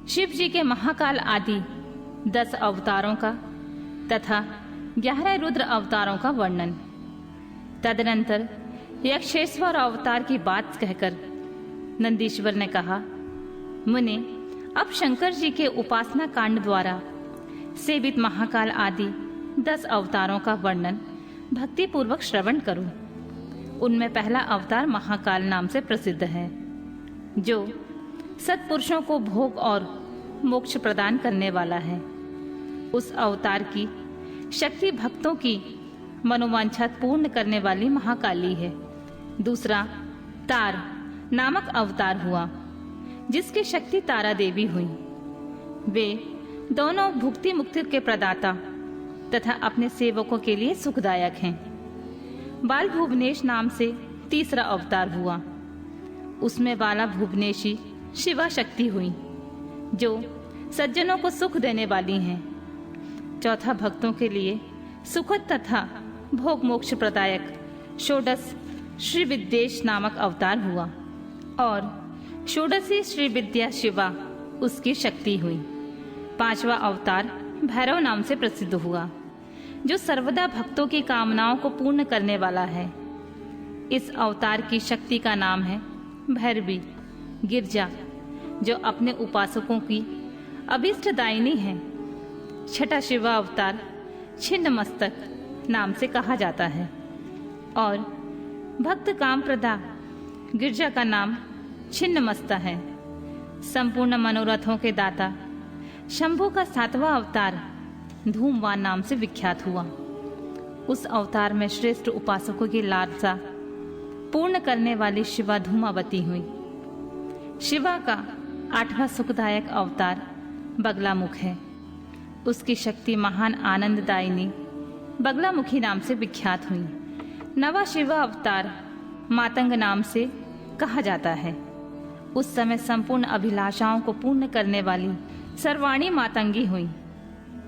शिव जी के महाकाल आदि 10 अवतारों का तथा 11 रुद्र अवतारों का वर्णन। तदनंतर यक्षेश्वर अवतार की बात कहकर नंदीश्वर ने कहा, मुने, अब शंकर जी के उपासना कांड द्वारा सेवित महाकाल आदि 10 अवतारों का वर्णन भक्ति पूर्वक श्रवण करो। उनमें पहला अवतार महाकाल नाम से प्रसिद्ध है, जो सत्पुरुषों को भोग और मोक्ष प्रदान करने वाला है। उस अवतार की शक्ति भक्तों की मनोवांछा पूर्ण करने वाली महाकाली है। दूसरा तार नामक अवतार हुआ, जिसकी शक्ति तारा देवी हुई। वे दोनों भुक्ति मुक्ति के प्रदाता तथा अपने सेवकों के लिए सुखदायक हैं। बाल भुवनेश नाम से तीसरा अवतार हुआ। उसमें बाला भुवनेशी शिवा शक्ति हुई, जो सज्जनों को सुख देने वाली हैं। चौथा भक्तों के लिए सुखद तथा भोग मोक्ष प्रदायक षोडश श्री विद्येश नामक अवतार हुआ और षोडशी श्री विद्या शिवा उसकी शक्ति हुई। पांचवा अवतार भैरव नाम से प्रसिद्ध हुआ, जो सर्वदा भक्तों की कामनाओं को पूर्ण करने वाला है। इस अवतार की शक्ति का नाम है भैरवी गिरजा, जो अपने उपासकों की अभीष्टदायिनी है। छठा शिवा अवतार छिन्न मस्तक नाम से कहा जाता है और भक्त कामप्रदा गिरजा का नाम छिन्न मस्ता है। संपूर्ण मनोरथों के दाता शंभु का 7वां अवतार धूमवान नाम से विख्यात हुआ। उस अवतार में श्रेष्ठ उपासकों की लालसा पूर्ण करने वाली शिवा धूमावती हुई। शिवा का 8वां सुखदायक अवतार बगलामुख है। उसकी शक्ति महान आनंददायिनी बगलामुखी नाम से विख्यात हुई। 9वां शिवा अवतार मातंग नाम से कहा जाता है। उस समय संपूर्ण अभिलाषाओं को पूर्ण करने वाली सर्वाणी मातंगी हुई।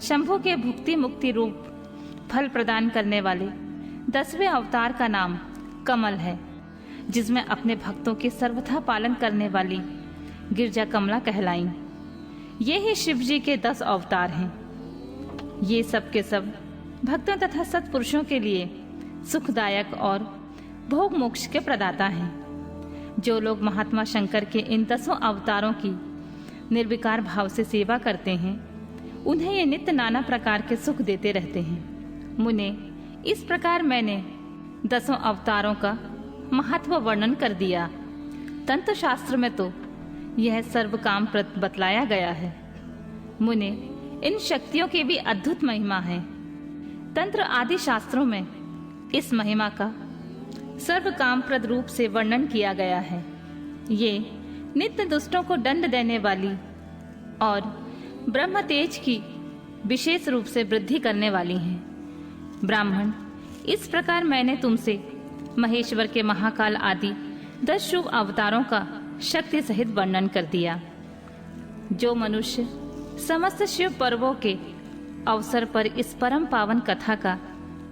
शंभु के भुक्ति मुक्ति रूप फल प्रदान करने वाले 10वें अवतार का नाम कमल है, जिसमें अपने भक्तों के सर्वथा पालन करने वाली गिरजा कमला कहलाईं। ये ही शिव जी के 10 अवतार हैं। ये सब के सब भक्तों तथा सत्पुरुषों के लिए सुखदायक और भोग मोक्ष के प्रदाता हैं। जो लोग महात्मा शंकर के इन 10 अवतारों की निर्विकार भाव से सेवा करते हैं, उन्हें ये नित्य नाना प्रकार के सुख देते रहते हैं। मुने, इस प्रकार मैंने 10 अवतारों का महत्व वर्णन कर दिया। तंत्र शास्त्र में तो यह सर्व काम प्रद बतलाया गया है। मुने, इन शक्तियों की भी अद्भुत महिमा है। तंत्र आदि शास्त्रों में इस महिमा का सर्व काम प्रद रूप से वर्णन किया गया है। ये नित्य दुष्टों को दंड देने वाली और ब्रह्म तेज की विशेष रूप से वृद्धि करने वाली हैं। ब्राह्मण, इस प्रकार मैंने तुमसे महेश्वर के महाकाल आदि 10 शुभ अवतारों का शक्ति सहित वर्णन कर दिया। जो मनुष्य समस्त शिव पर्वों के अवसर पर इस परम पावन कथा का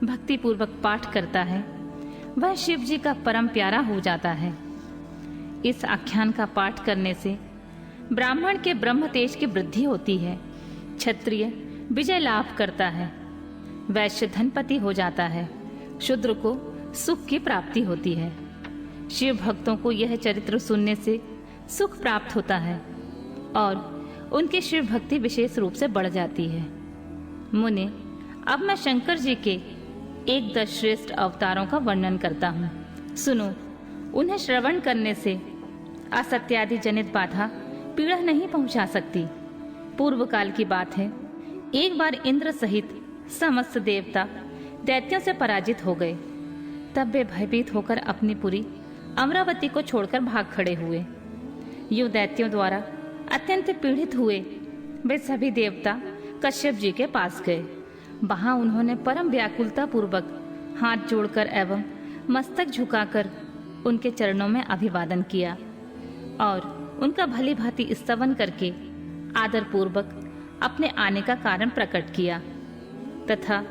भक्ति पूर्वक पाठ करता है, वह शिव जी का परम प्यारा हो जाता है। इस आख्यान का पाठ करने से ब्राह्मण के ब्रह्म तेज की वृद्धि होती है, क्षत्रिय विजय लाभ करता है, वैश्य धनपति हो जाता है, शूद्र को सुख की प्राप्ति होती है। शिव भक्तों को यह चरित्र सुनने से सुख प्राप्त होता है और उनकी शिव भक्ति विशेष रूप से बढ़ जाती है। मुने, अब मैं शंकर जी के 10 श्रेष्ठ अवतारों का वर्णन करता हूँ। सुनो, उन्हें श्रवण करने से असत्यादि जनित बाधा पीड़ा नहीं पहुंचा सकती। पूर्व काल की बात है, एक बार इंद्र सहित समस्त देवता दैत्यों से पराजित हो गए। तब वे भयभीत होकर अपनी पुरी अमरावती को छोड़कर भाग खड़े हुए। यूं दैत्यों द्वारा अत्यंत पीड़ित हुए वे सभी देवता कश्यप जी के पास गए। वहां उन्होंने परम व्याकुलता पूर्वक हाथ जोड़कर एवं मस्तक झुकाकर उनके चरणों में अभिवादन किया और उनका भली भांति स्तवन करके आदर पूर्वक अपने आने का कारण प्रकट किया तथा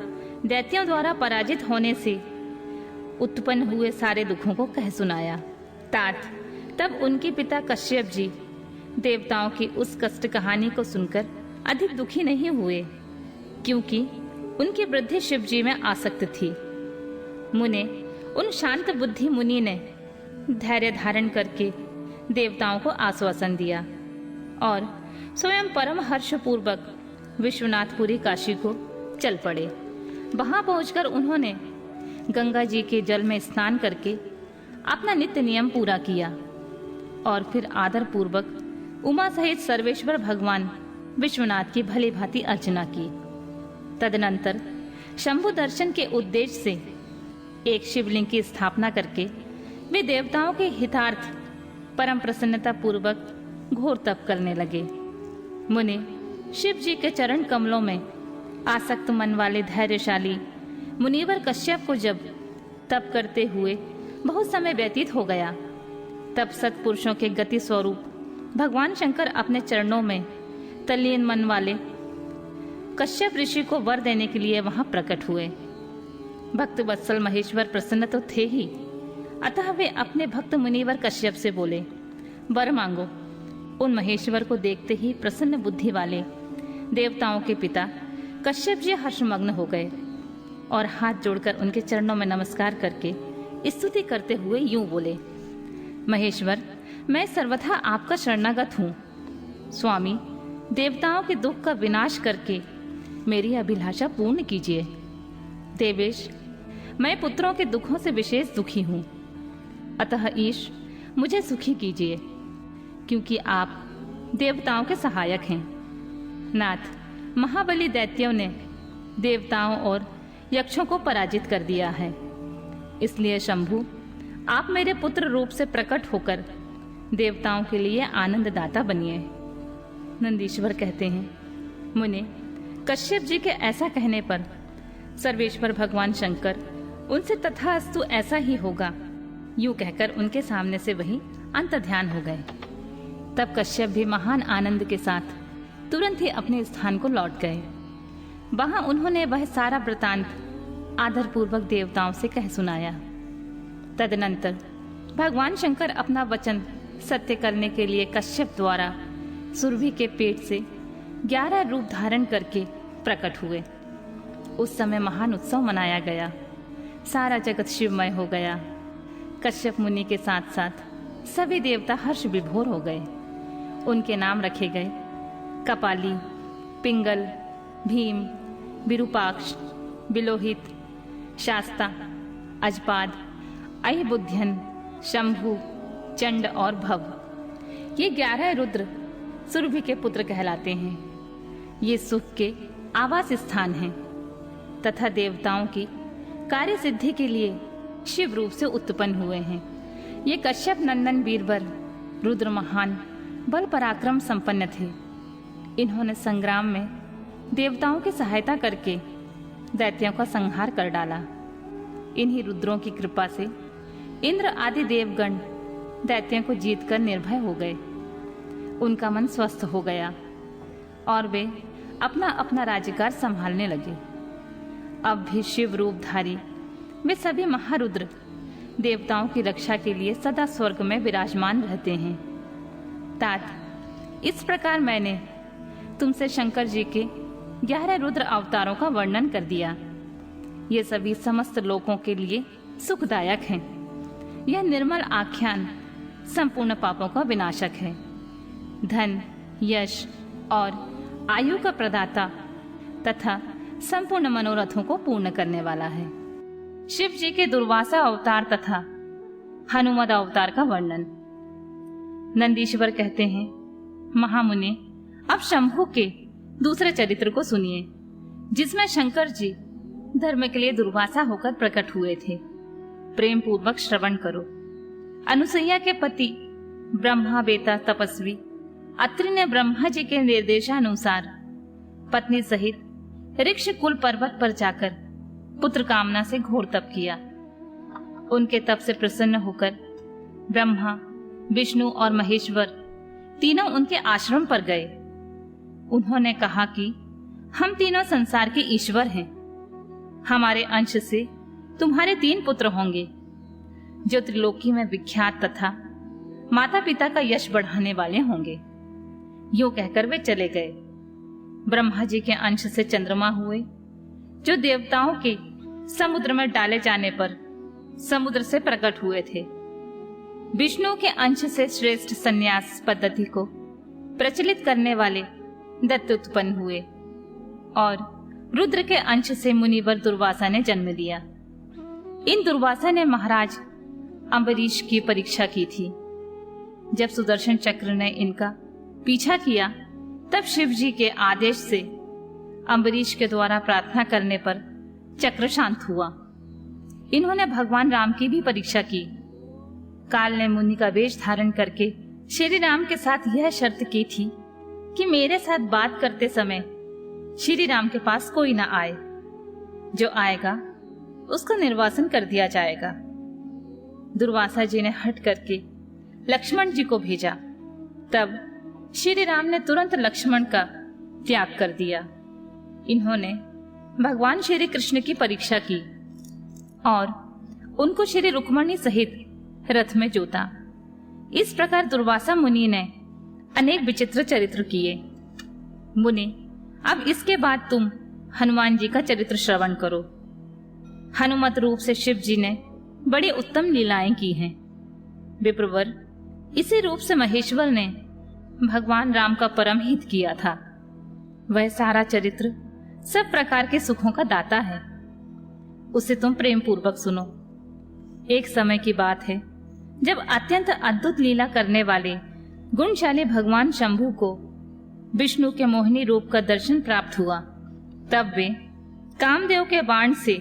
दैत्यों द्वारा पराजित होने से उत्पन्न हुए सारे दुखों को कह सुनाया। तात तब उनके पिता कश्यप जी देवताओं की उस कष्ट कहानी को सुनकर अधिक दुखी नहीं हुए, क्योंकि उनकी वृद्धि शिव जी में आसक्त थी। मुने उन शांत बुद्धि मुनि ने धैर्य धारण करके देवताओं को आश्वासन दिया और स्वयं परम हर्ष पूर्वक विश्वनाथपुरी काशी को चल पड़े। वहां पहुंचकर उन्होंने गंगा जी के जल में स्नान करके अपना नित्य नियम पूरा किया और फिर आदर पूर्वक उमा सहित सर्वेश्वर भगवान विश्वनाथ की भली भांति अर्चना की। तदनंतर शंभु दर्शन के उद्देश्य से एक शिवलिंग की स्थापना करके वे देवताओं के हितार्थ परम प्रसन्नता पूर्वक घोर तप करने लगे। मुनि शिव जी के चरण कमलों में आसक्त मन वाले धैर्यशाली मुनिवर कश्यप को जब तप करते हुए बहुत समय व्यतीत हो गया, तब सत्पुरुषों के गति स्वरूप भगवान शंकर अपने चरणों में तल्लीन मन वाले कश्यप ऋषि को वर देने के लिए वहां प्रकट हुए। भक्त वत्सल महेश्वर प्रसन्न तो थे ही, अतः वे अपने भक्त मुनिवर कश्यप से बोले, वर मांगो। उन महेश्वर को देखते ही प्रसन्न बुद्धि वाले देवताओं के पिता कश्यप जी हर्षमग्न हो गए और हाथ जोड़कर उनके चरणों में नमस्कार करके स्तुति करते हुए यूं बोले, महेश्वर, मैं सर्वथा आपका शरणागत हूँ। स्वामी, देवताओं के दुख का विनाश करके मेरी अभिलाषा पूर्ण कीजिए। देवेश, मैं पुत्रों के दुखों से विशेष दुखी हूँ, अतः ईश मुझे सुखी कीजिए, क्योंकि आप देवताओं के सहायक हैं। नाथ, महाबली दैत्यों ने देवताओं और यक्षों को पराजित कर दिया है, इसलिए शंभु आप मेरे पुत्र रूप से प्रकट होकर देवताओं के लिए आनंददाता बनिए। नंदीश्वर कहते हैं, मुने कश्यप जी के ऐसा कहने पर सर्वेश्वर भगवान शंकर उनसे तथास्तु ऐसा ही होगा यूं कहकर उनके सामने से वही अंत ध्यान हो गए। तब कश्यप भी महान आनंद के साथ तुरंत ही अपने स्थान को लौट गए। वहां उन्होंने वह सारा वृतांत आदर पूर्वक देवताओं से कह सुनाया। तदनंतर भगवान शंकर अपना वचन सत्य करने के लिए कश्यप द्वारा सुरभि के पेट से 11 रूप धारण करके प्रकट हुए। उस समय महान उत्सव मनाया गया, सारा जगत शिवमय हो गया। कश्यप मुनि के साथ साथ सभी देवता हर्ष विभोर हो गए। उनके नाम रखे गए कपाली, पिंगल, भीम, विरूपाक्ष, बिलोहित, शास्ता, अजपाद, अहिबुध्यन, शंभु, चंड और भव। ये 11 रुद्र सुरभि के पुत्र कहलाते हैं। ये सुख के आवास स्थान हैं तथा देवताओं की कार्य सिद्धि के लिए शिव रूप से उत्पन्न हुए हैं। ये कश्यप नंदन वीरवर रुद्र महान बल पराक्रम संपन्न थे। इन्होंने संग्राम में देवताओं की सहायता करके दैत्यों का संहार कर डाला। इन्हीं रुद्रों की कृपा से इंद्र आदि देवगण दैत्यों को जीतकर निर्भय हो गए। उनका मन स्वस्थ हो गया और वे अपना अपना राज्यकार संभालने लगे। अब भी शिव रूपधारी वे सभी महारुद्र देवताओं की रक्षा के लिए सदा स्वर्ग में विराजमान रहते हैं। तात, इस प्रकार मैंने तुमसे शंकर जी के 11 रुद्र अवतारों का वर्णन कर दिया। ये सभी समस्त लोकों के लिए सुखदायक हैं। यह निर्मल आख्यान संपूर्ण पापों का विनाशक है, धन, यश और आयु का प्रदाता तथा संपूर्ण मनोरथों को पूर्ण करने वाला है। शिव जी के दुर्वासा अवतार तथा हनुमद अवतार का वर्णन। नंदीश्वर कहते हैं, महामुनि, अब शंभु के दूसरे चरित्र को सुनिए, जिसमें शंकर जी धर्म के लिए दुर्वासा होकर प्रकट हुए थे। प्रेम पूर्वक श्रवण करो। अनुसैया के पति ब्रह्मा बेता तपस्वी अत्रि ने ब्रह्मा जी के निर्देशानुसार पत्नी सहित ऋक्ष कुल पर्वत पर जाकर पुत्र कामना से घोर तप किया। उनके तप से प्रसन्न होकर ब्रह्मा, विष्णु और महेश्वर तीनों उनके आश्रम पर गए। उन्होंने कहा कि हम तीनों संसार के ईश्वर हैं। हमारे अंश से तुम्हारे 3 पुत्र होंगे, जो त्रिलोकी में विख्यात तथा माता पिता का यश बढ़ाने वाले होंगे। यूं कहकर वे चले गए। ब्रह्मा जी के अंश से चंद्रमा हुए, जो देवताओं के समुद्र में डाले जाने पर समुद्र से प्रकट हुए थे। विष्णु के अंश से श्रेष्ठ संन्यास पद्धति को प्रचलित करने वाले दत्त उत्पन्न हुए और रुद्र के अंश से मुनिवर दुर्वासा ने जन्म लिया। इन दुर्वासा ने महाराज अम्बरीश की परीक्षा की थी। जब सुदर्शन चक्र ने इनका पीछा किया, तब शिव जी के आदेश से अम्बरीश के द्वारा प्रार्थना करने पर चक्र शांत हुआ। इन्होंने भगवान राम की भी परीक्षा की। काल ने मुनि का वेश धारण करके श्री राम के साथ यह शर्त की थी कि मेरे साथ बात करते समय श्री राम के पास कोई ना आए। जो आएगा उसका निर्वासन कर दिया जाएगा। दुर्वासा जी ने हट करके लक्ष्मण जी को भेजा। तब श्री राम ने तुरंत लक्ष्मण का त्याग कर दिया। इन्होंने भगवान श्री कृष्ण की परीक्षा की और उनको श्री रुक्मणी सहित रथ में जोता। इस प्रकार दुर्वासा मुनि ने अनेक विचित्र चरित्र किए। मुनि, अब इसके बाद तुम हनुमान जी का चरित्र श्रवण करो। हनुमत रूप से शिव जी ने बड़ी उत्तम लीलाएं की हैं। विप्रवर, इसी रूप से महेश्वर ने भगवान राम का परम हित किया था। वह सारा चरित्र सब प्रकार के सुखों का दाता है। उसे तुम प्रेम पूर्वक सुनो। एक समय की बात है, जब अत्यंत अद्भुत लीला करने वाले गुणशाली भगवान शंभु को विष्णु के मोहिनी रूप का दर्शन प्राप्त हुआ, तब वे कामदेव के बाण से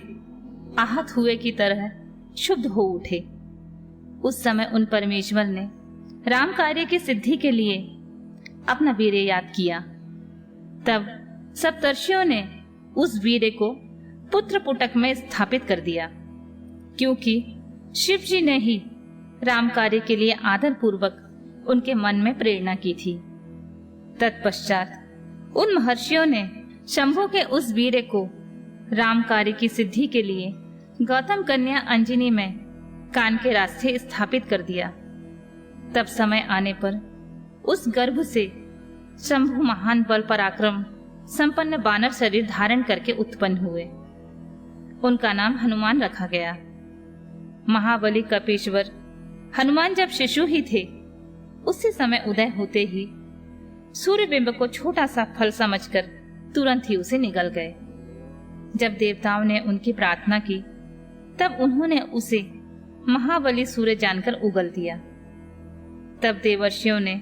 आहत हुए की तरह क्षुब्ध हो उठे। उस समय उन परमेश्वर ने राम कार्य की सिद्धि के लिए अपना वीर्य याद किया। तब सप्तर्षियों ने उस वीर्य को पुत्र पुटक में स्थापित कर दिया, क्योंकि शिव जी ने ही राम कार्य के लिए आदर पूर्वक उनके मन में प्रेरणा की थी। तत्पश्चात उन महर्षियों ने शंभु के उस वीर्य को राम कार्य की सिद्धि के लिए गौतम कन्या अंजनी में कान के रास्ते स्थापित कर दिया। तब समय आने पर उस गर्भ से शंभु महान बल पराक्रम संपन्न बानर शरीर धारण करके उत्पन्न हुए। उनका नाम हनुमान रखा गया। महाबली कपीश्वर हनुमान जब शिशु ही थे, उसी समय उदय होते ही सूर्य बिंब को छोटा सा फल समझकर तुरंत ही उसे निगल गए। जब देवताओं ने उनकी प्रार्थना की, तब उन्होंने उसे महाबली सूर्य जानकर उगल दिया। तब देवर्षियों ने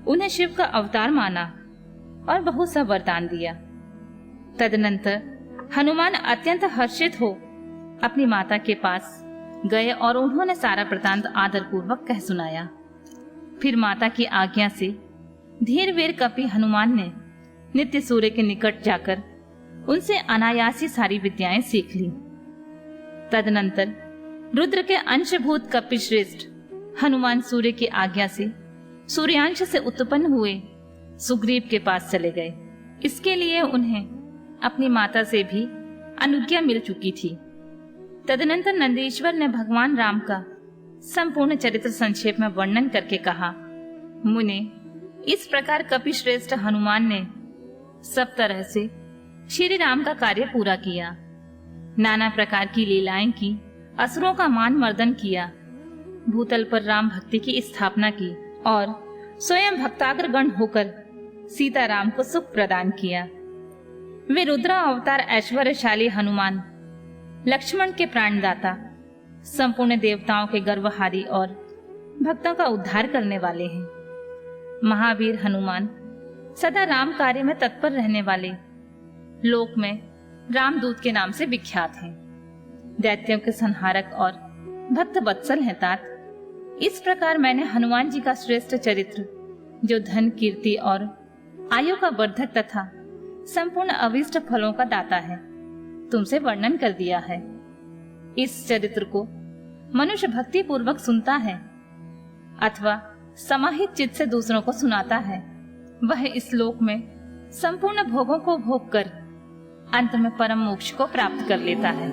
उन्हें शिव का अवतार माना और बहुत सा वरदान दिया। तदनंतर हनुमान अत्यंत हर्षित हो अपनी माता के पास गए और उन्होंने सारा वृतांत आदर पूर्वक कह सुनाया। फिर माता की आज्ञा से धीर वीर कपि हनुमान ने नित्य सूर्य के निकट जाकर उनसे अनायासी सारी विद्याएं सीख ली। तदनंतर रुद्र के अंशभूत कपि श्रेष्ठ हनुमान सूर्य की आज्ञा से सूर्यांश से उत्पन्न हुए सुग्रीव के पास चले गए। इसके लिए उन्हें अपनी माता से भी अनुज्ञा मिल चुकी थी। तदनंतर नंदीश्वर ने भगवान राम का संपूर्ण चरित्र संक्षेप में वर्णन करके कहा, मुने, इस प्रकार कपि श्रेष्ठ हनुमान ने सब तरह से श्री राम का कार्य पूरा किया। नाना प्रकार की लीलाएं की, असुरों का मान मर्दन किया, भूतल पर राम भक्ति की स्थापना की और स्वयं भक्ताग्रगण होकर सीता राम को सुख प्रदान किया। वे रुद्र अवतार ऐश्वर्यशाली हनुमान लक्ष्मण के प्राणदाता, संपूर्ण देवताओं के गर्वहारी और भक्तों का उद्धार करने वाले हैं। महावीर हनुमान सदा राम कार्य में तत्पर रहने वाले, लोक में रामदूत के नाम से विख्यात हैं। दैत्यों के संहारक और भक्त वत्सल हैं तात। इस प्रकार मैंने हनुमान जी का श्रेष्ठ चरित्र, जो धन, कीर्ति और आयु का वर्धक तथा संपूर्ण अविष्ट फलों का दाता है, तुमसे वर्णन कर दिया है। इस चरित्र को मनुष्य भक्ति पूर्वक सुनता है अथवा समाहित चित्त से दूसरों को सुनाता है, वह इस लोक में संपूर्ण भोगों को भोग कर अंत में परम मोक्ष को प्राप्त कर लेता है।